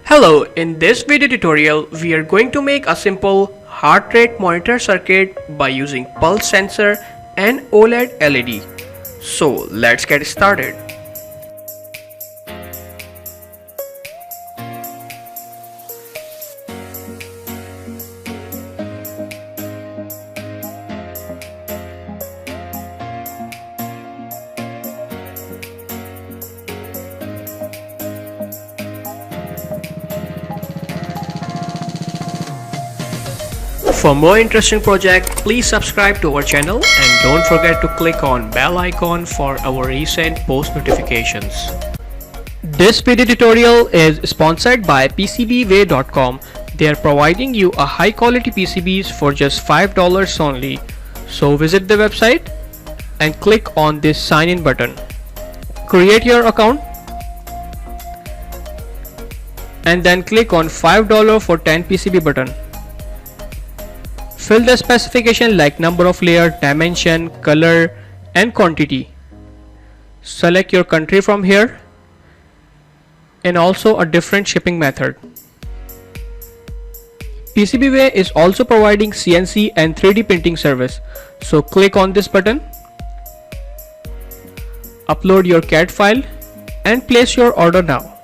Hello, in this video tutorial we are going to make a simple heart rate monitor circuit by using pulse sensor and OLED LED. So let's get started. For more interesting projects, please subscribe to our channel and don't forget to click on bell icon for our recent post notifications. This video tutorial is sponsored by PCBWay.com. They are providing you a high quality PCBs for just $5 only. So visit the website and click on this sign in button. Create your account and then click on $5 for 10 PCB button. Fill the specification like number of layer, dimension, color and quantity. Select your country from here and also a different shipping method. PCBWay is also providing CNC and 3D printing service. So click on this button, upload your CAD file and place your order now.